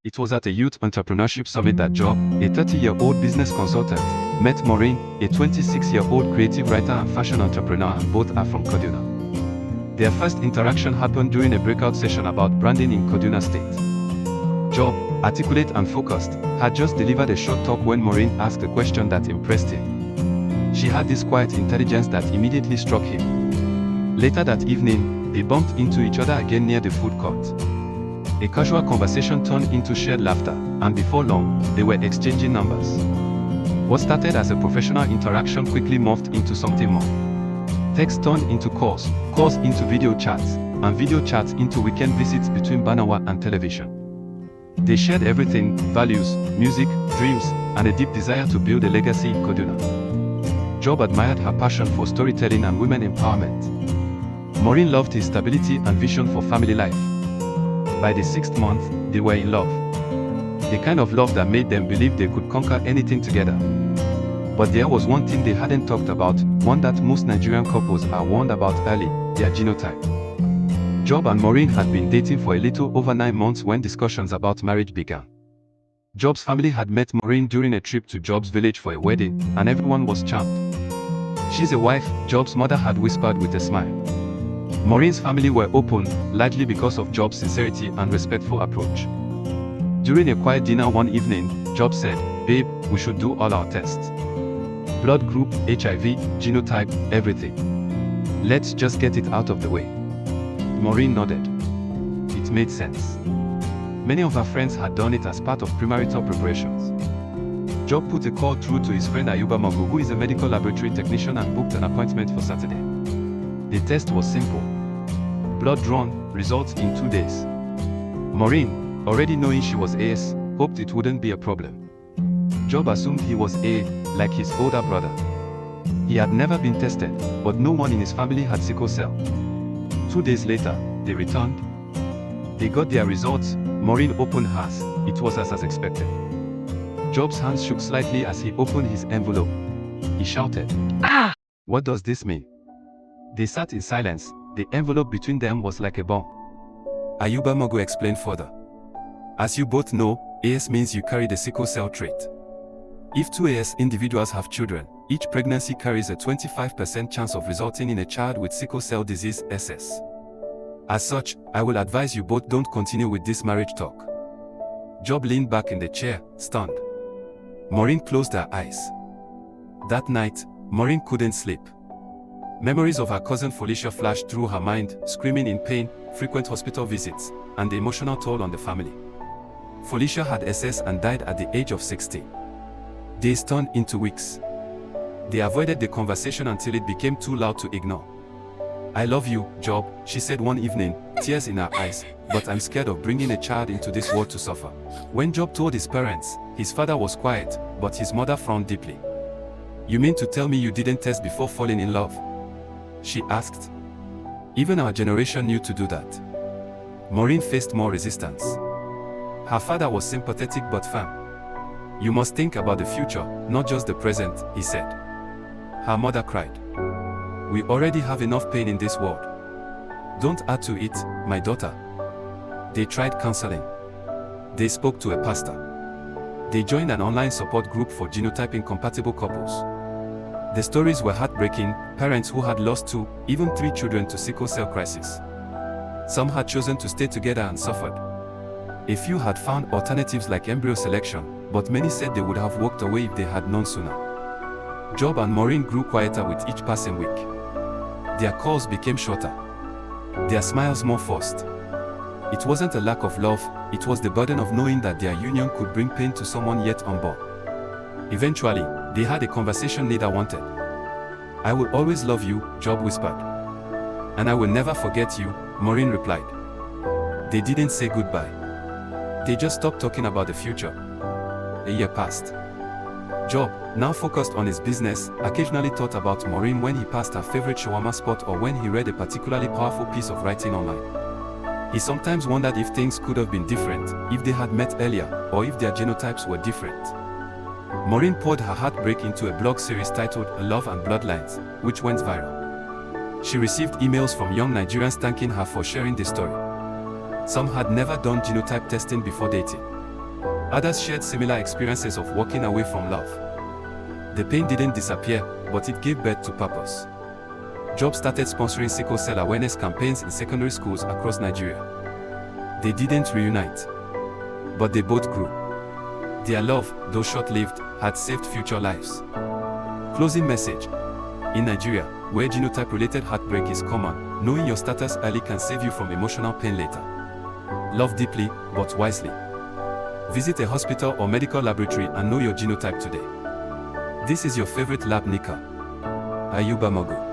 It was at a youth entrepreneurship summit that Job, a 30-year-old business consultant, met Maureen, a 26-year-old creative writer and fashion entrepreneur, and both are from Kaduna. Their first interaction happened during a breakout session about branding in Kaduna State. Job, articulate and focused, had just delivered a short talk when Maureen asked a question that impressed him. She had this quiet intelligence that immediately struck him. Later that evening, they bumped into each other again near the food court. A casual conversation turned into shared laughter, and before long, they were exchanging numbers. What started as a professional interaction quickly morphed into something more. Text turned into calls, calls into video chats, and video chats into weekend visits between Banawa and television. They shared everything: values, music, dreams, and a deep desire to build a legacy in Kaduna. Job admired her passion for storytelling and women empowerment. Maureen loved his stability and vision for family life. By the 6th month, they were in love. The kind of love that made them believe they could conquer anything together. But there was one thing they hadn't talked about, one that most Nigerian couples are warned about early: their genotype. Job and Maureen had been dating for a little over 9 months when discussions about marriage began. Job's family had met Maureen during a trip to Job's village for a wedding, and everyone was charmed. "She's a wife," Job's mother had whispered with a smile. Maureen's family were open, largely because of Job's sincerity and respectful approach. During a quiet dinner one evening, Job said, "Babe, we should do all our tests. Blood group, HIV, genotype, everything. Let's just get it out of the way." Maureen nodded. It made sense. Many of her friends had done it as part of premarital preparations. Job put a call through to his friend Ayuba Magu, who is a medical laboratory technician, and booked an appointment for Saturday. The test was simple. Blood drawn, results in 2 days. Maureen, already knowing she was AS, hoped it wouldn't be a problem. Job assumed he was A, like his older brother. He had never been tested, but no one in his family had sickle cell. 2 days later, they returned. They got their results. Maureen opened hers. It was as expected. Job's hands shook slightly as he opened his envelope. He shouted, "Ah! What does this mean?" They sat in silence. The envelope between them was like a bomb. Ayuba Magu explained further. "As you both know, AS means you carry the sickle cell trait. If 2 AS individuals have children, each pregnancy carries a 25% chance of resulting in a child with sickle cell disease (SS). As such, I will advise you both don't continue with this marriage talk." Job leaned back in the chair, stunned. Maureen closed her eyes. That night, Maureen couldn't sleep. Memories of her cousin Felicia flashed through her mind, screaming in pain, frequent hospital visits, and the emotional toll on the family. Felicia had SS and died at the age of 60. Days turned into weeks. They avoided the conversation until it became too loud to ignore. "I love you, Job," she said one evening, tears in her eyes, "but I'm scared of bringing a child into this world to suffer." When Job told his parents, his father was quiet, but his mother frowned deeply. "You mean to tell me you didn't test before falling in love?" she asked. "Even our generation knew to do that." Maureen faced more resistance. Her father was sympathetic but firm. "You must think about the future, not just the present," he said. Her mother cried. "We already have enough pain in this world. Don't add to it, my daughter." They tried counseling. They spoke to a pastor. They joined an online support group for genotype incompatible couples. The stories were heartbreaking: parents who had lost 2, even 3 children to sickle cell crisis. Some had chosen to stay together and suffered. A few had found alternatives like embryo selection, but many said they would have walked away if they had known sooner. Job and Maureen grew quieter with each passing week. Their calls became shorter. Their smiles more forced. It wasn't a lack of love, it was the burden of knowing that their union could bring pain to someone yet unborn. Eventually, they had a conversation neither wanted. "I will always love you," Job whispered. "And I will never forget you," Maureen replied. They didn't say goodbye. They just stopped talking about the future. A year passed. Job, now focused on his business, occasionally thought about Maureen when he passed her favorite shawarma spot or when he read a particularly powerful piece of writing online. He sometimes wondered if things could have been different, if they had met earlier, or if their genotypes were different. Maureen poured her heartbreak into a blog series titled Love and Bloodlines, which went viral. She received emails from young Nigerians thanking her for sharing the story. Some had never done genotype testing before dating. Others shared similar experiences of walking away from love. The pain didn't disappear, but it gave birth to purpose. Jobs started sponsoring sickle cell awareness campaigns in secondary schools across Nigeria. They didn't reunite, but they both grew. Their love, though short-lived, had saved future lives. Closing message. In Nigeria, where genotype-related heartbreak is common, knowing your status early can save you from emotional pain later. Love deeply, but wisely. Visit a hospital or medical laboratory and know your genotype today. This is your favorite lab Nika. Ayuba Magu.